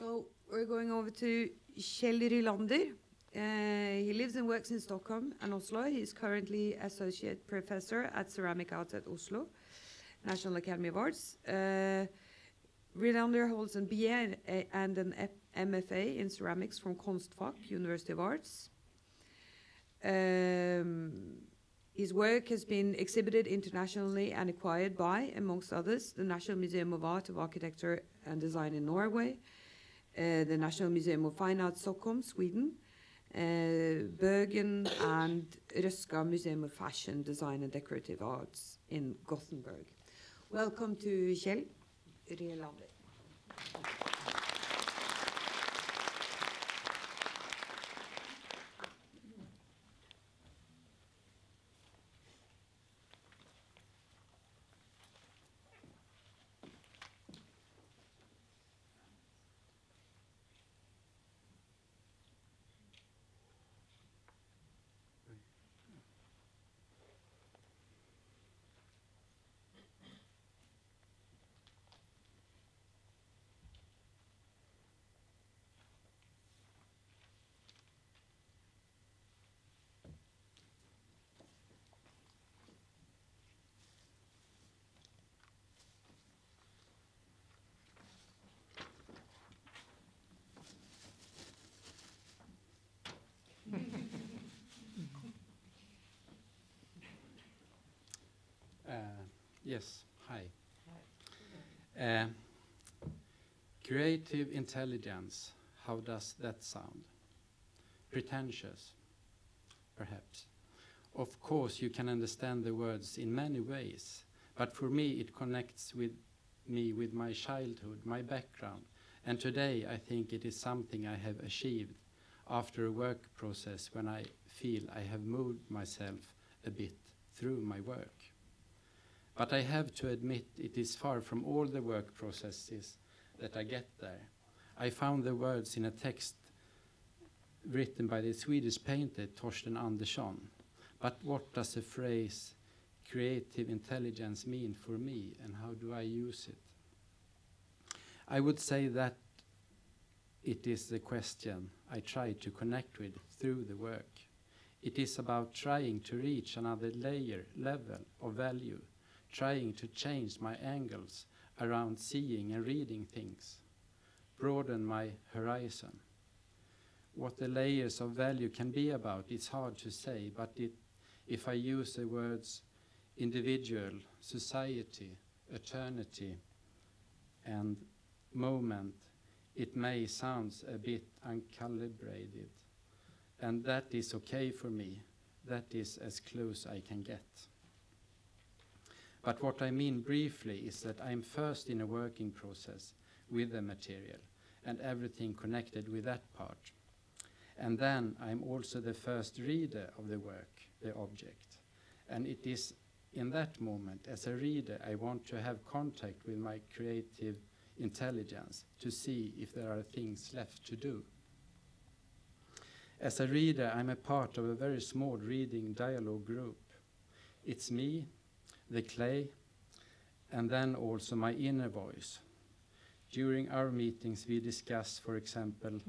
So we're going over to Kjell Rylander. He lives and works in Stockholm and Oslo. He's currently associate professor at Ceramic Arts at Oslo National Academy of Arts. Rylander holds an BA and an MFA in ceramics from Konstfack, University of Arts. His work has been exhibited internationally and acquired by, amongst others, the National Museum of Art of Architecture and Design in Norway, the National Museum of Fine Arts Stockholm, Sweden, Bergen and Røska Museum of Fashion, Design and Decorative Arts in Gothenburg. Welcome to Kjell Rylander. Yes, hi. Creative intelligence, how does that sound? Pretentious, perhaps. Of course, you can understand the words in many ways, but for me it connects with me with my childhood, my background, and today I think it is something I have achieved after a work process when I feel I have moved myself a bit through my work. But I have to admit it is far from all the work processes that I get there. I found the words in a text written by the Swedish painter Torsten Andersson. But what does the phrase creative intelligence mean for me, and how do I use it? I would say that it is the question I try to connect with through the work. It is about trying to reach another level of value, trying to change my angles around seeing and reading things, broaden my horizon. What the layers of value can be about, it's hard to say, but if I use the words individual, society, eternity, and moment, it may sound a bit uncalibrated, and that is okay for me. That is as close I can get. But what I mean briefly is that I'm first in a working process with the material and everything connected with that part. And then I'm also the first reader of the work, the object. And it is in that moment, as a reader, I want to have contact with my creative intelligence to see if there are things left to do. As a reader, I'm a part of a very small reading dialogue group. It's me, the clay, and then also my inner voice. During our meetings, we discuss, for example,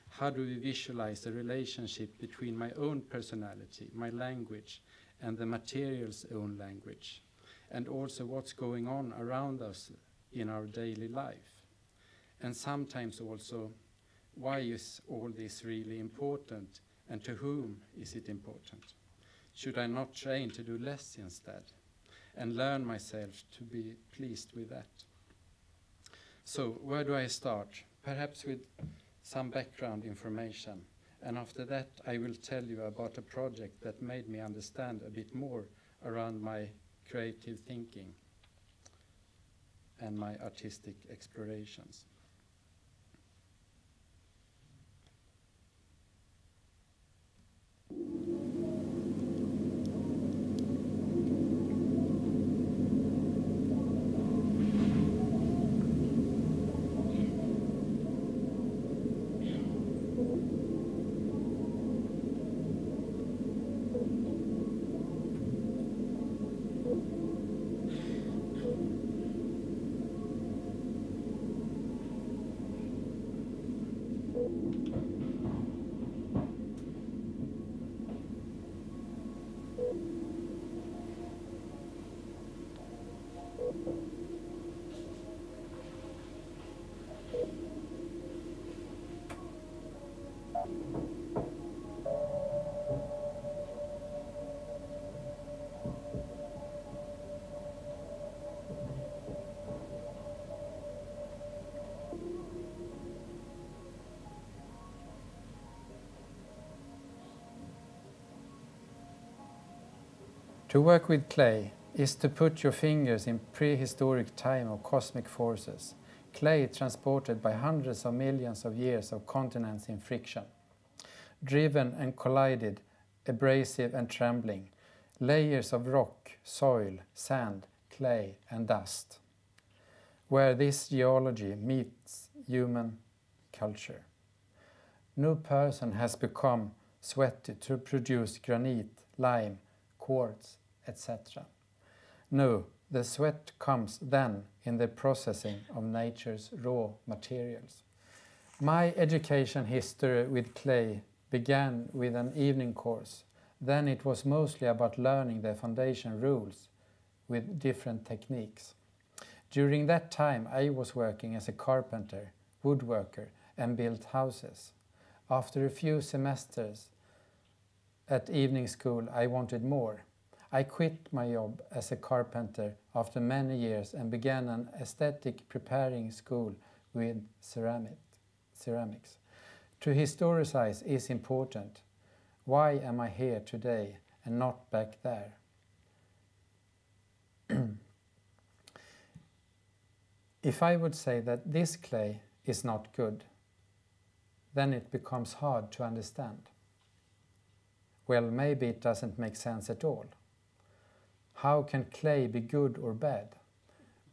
how do we visualize the relationship between my own personality, my language, and the material's own language, and also what's going on around us in our daily life. And sometimes also, why is all this really important, and to whom is it important? Should I not train to do less instead, and learn myself to be pleased with that? So where do I start? Perhaps with some background information, and after that I will tell you about a project that made me understand a bit more around my creative thinking and my artistic explorations. To work with clay is to put your fingers in prehistoric time of cosmic forces, clay transported by hundreds of millions of years of continents in friction, driven and collided, abrasive and trembling, layers of rock, soil, sand, clay and dust, where this geology meets human culture. No person has become sweaty to produce granite, lime, quartz, etc. No, the sweat comes then in the processing of nature's raw materials. My education history with clay began with an evening course. Then it was mostly about learning the foundation rules with different techniques. During that time I was working as a carpenter, woodworker and built houses. After a few semesters at evening school I wanted more. I quit my job as a carpenter after many years and began an aesthetic preparing school with ceramics. To historicize is important. Why am I here today and not back there? If I would say that this clay is not good, then it becomes hard to understand. Well, maybe it doesn't make sense at all. How can clay be good or bad?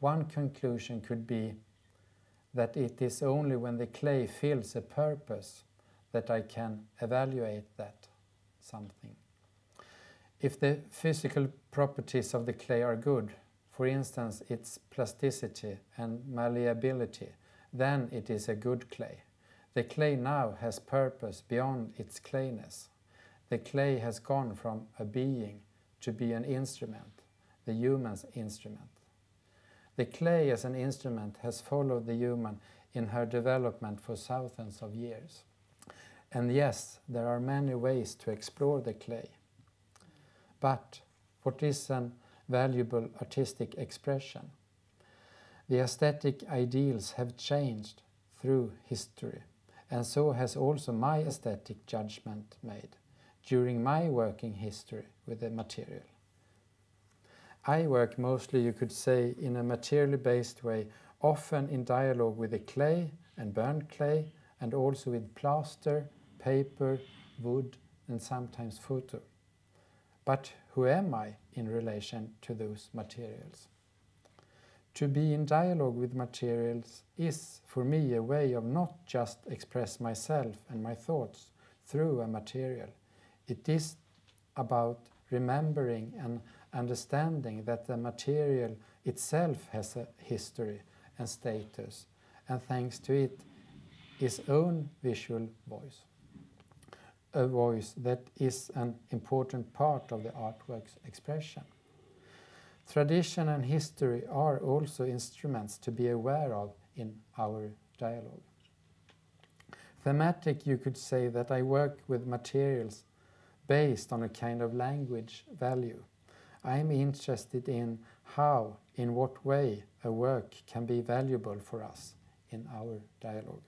One conclusion could be that it is only when the clay fills a purpose that I can evaluate that something. If the physical properties of the clay are good, for instance its plasticity and malleability, then it is a good clay. The clay now has purpose beyond its clayness. The clay has gone from a being to be an instrument, the human's instrument. The clay as an instrument has followed the human in her development for thousands of years. And yes, there are many ways to explore the clay. But what is an valuable artistic expression? The aesthetic ideals have changed through history, and so has also my aesthetic judgment made during my working history with the material. I work mostly, you could say, in a materially based way, often in dialogue with the clay and burnt clay, and also with plaster, paper, wood, and sometimes photo. But who am I in relation to those materials? To be in dialogue with materials is, for me, a way of not just express myself and my thoughts through a material. It is about remembering and understanding that the material itself has a history and status, and thanks to it, its own visual voice. A voice that is an important part of the artwork's expression. Tradition and history are also instruments to be aware of in our dialogue. Thematic, you could say that I work with materials based on a kind of language value. I'm interested in how, in what way, a work can be valuable for us in our dialogue.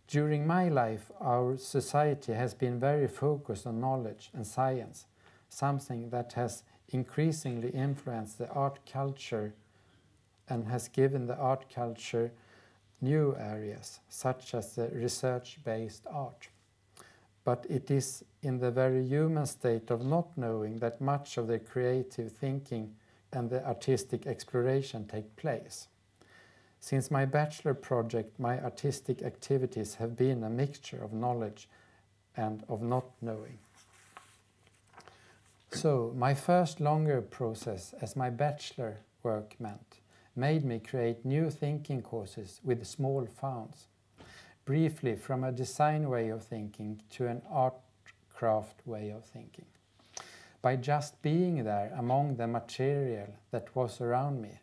During my life, our society has been very focused on knowledge and science, something that has increasingly influenced the art culture and has given the art culture new areas, such as the research-based art. But it is in the very human state of not knowing that much of the creative thinking and the artistic exploration take place. Since my bachelor project, my artistic activities have been a mixture of knowledge and of not knowing. So, my first longer process as my bachelor work meant made me create new thinking courses with small funds. Briefly, from a design way of thinking to an art craft way of thinking. By just being there among the material that was around me,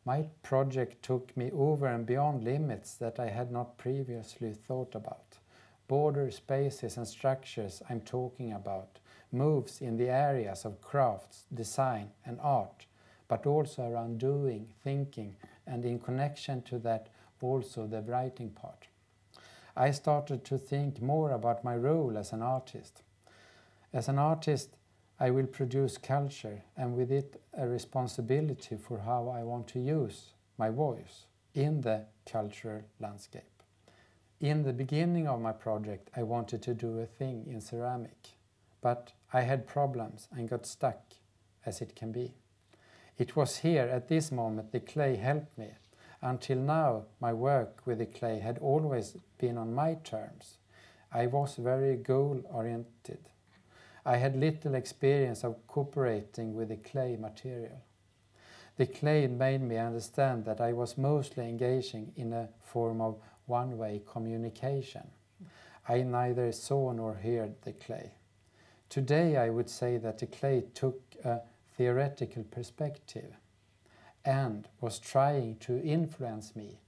my project took me over and beyond limits that I had not previously thought about. Border spaces and structures I'm talking about, moves in the areas of crafts, design and art, but also around doing, thinking, and in connection to that also the writing part. I started to think more about my role as an artist. As an artist, I will produce culture, and with it a responsibility for how I want to use my voice in the cultural landscape. In the beginning of my project, I wanted to do a thing in ceramic, but I had problems and got stuck, as it can be. It was here at this moment the clay helped me. Until now, my work with the clay had always been on my terms. I was very goal-oriented. I had little experience of cooperating with the clay material. The clay made me understand that I was mostly engaging in a form of one-way communication. I neither saw nor heard the clay. Today I would say that the clay took a theoretical perspective and was trying to influence me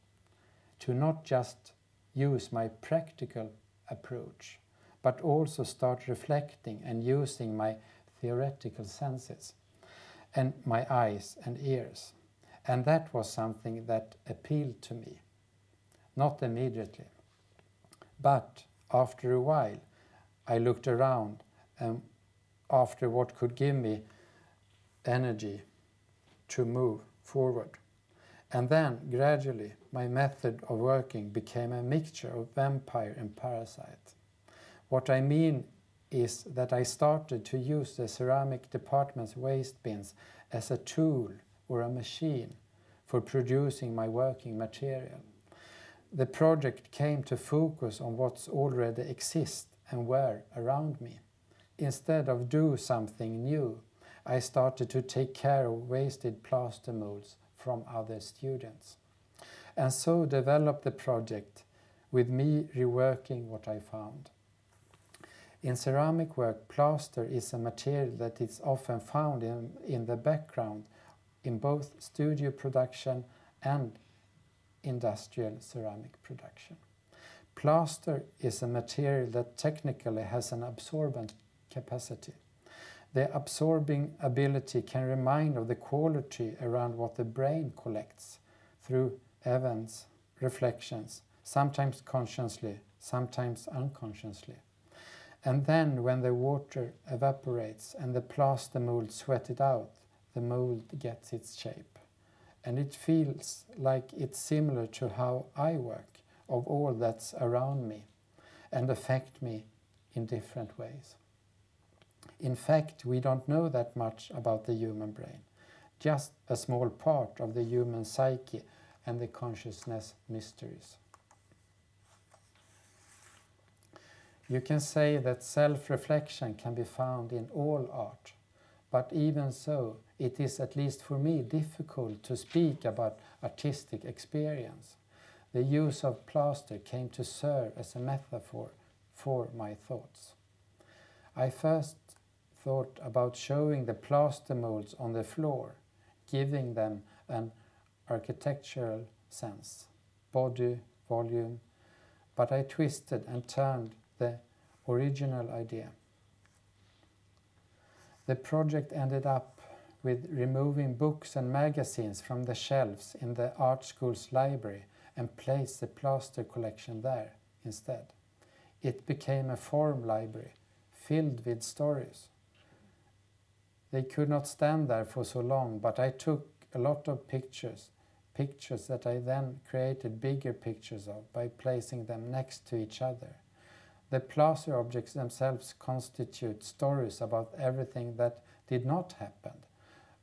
to not just use my practical approach, but also start reflecting and using my theoretical senses and my eyes and ears. And that was something that appealed to me. Not immediately, but after a while I looked around and after what could give me energy to move forward. And then gradually my method of working became a mixture of vampire and parasite. What I mean is that I started to use the ceramic department's waste bins as a tool or a machine for producing my working material. The project came to focus on what's already exists and were around me. Instead of do something new, I started to take care of wasted plaster molds from other students. And so developed the project with me reworking what I found. In ceramic work, plaster is a material that is often found in the background in both studio production and industrial ceramic production. Plaster is a material that technically has an absorbent capacity. The absorbing ability can remind of the quality around what the brain collects through events, reflections, sometimes consciously, sometimes unconsciously. And then when the water evaporates and the plaster mold sweated out, the mold gets its shape. And it feels like it's similar to how I work, of all that's around me, and affect me in different ways. In fact, we don't know that much about the human brain, just a small part of the human psyche and the consciousness mysteries. You can say that self-reflection can be found in all art, but even so, it is, at least for me, difficult to speak about artistic experience. The use of plaster came to serve as a metaphor for my thoughts. I first thought about showing the plaster molds on the floor, giving them an architectural sense, body, volume, but I twisted and turned the original idea. The project ended up with removing books and magazines from the shelves in the art school's library and placed the plaster collection there instead. It became a forum library filled with stories. They could not stand there for so long, but I took a lot of pictures that I then created bigger pictures of by placing them next to each other. The plaster objects themselves constitute stories about everything that did not happen,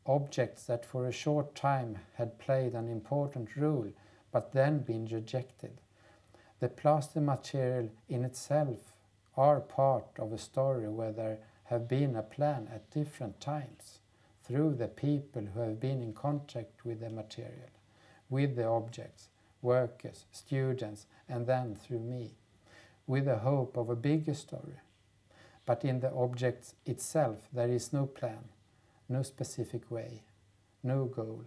objects that for a short time had played an important role but then been rejected. The plaster material in itself are part of a story where there have been a plan at different times through the people who have been in contact with the material, with the objects, workers, students, and then through me, with the hope of a bigger story. But in the object itself there is no plan, no specific way, no goal.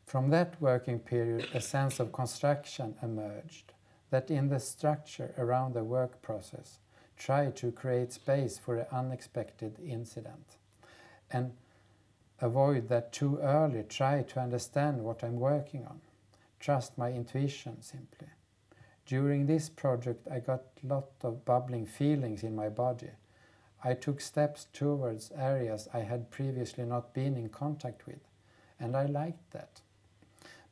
From that working period a sense of construction emerged, that in the structure around the work process try to create space for an unexpected incident, and avoid that too early try to understand what I'm working on, trust my intuition simply. During this project I got a lot of bubbling feelings in my body. I took steps towards areas I had previously not been in contact with, and I liked that.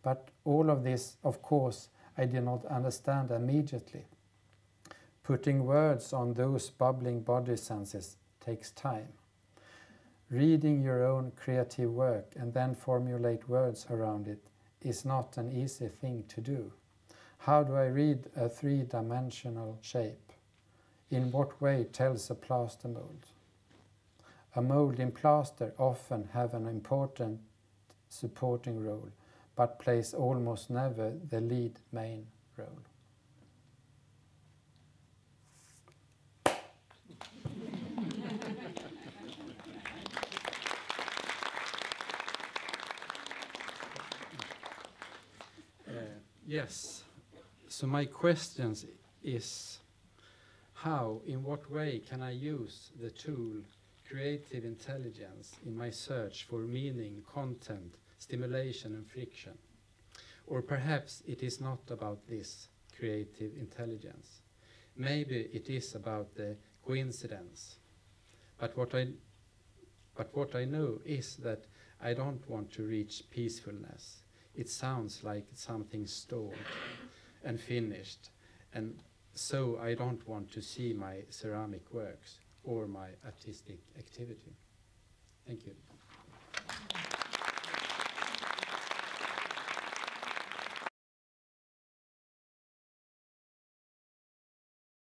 But all of this, of course, I did not understand immediately. Putting words on those bubbling body senses takes time. Reading your own creative work and then formulate words around it is not an easy thing to do. How do I read a three-dimensional shape? In what way tells a plaster mold? A mold in plaster often have an important supporting role, but plays almost never the lead main role. Yes. So my question is, how, in what way can I use the tool creative intelligence in my search for meaning, content, stimulation and friction? Or perhaps it is not about this creative intelligence. Maybe it is about the coincidence. But what I know is that I don't want to reach peacefulness. It sounds like something stalled and finished, and so I don't want to see my ceramic works or my artistic activity. Thank you.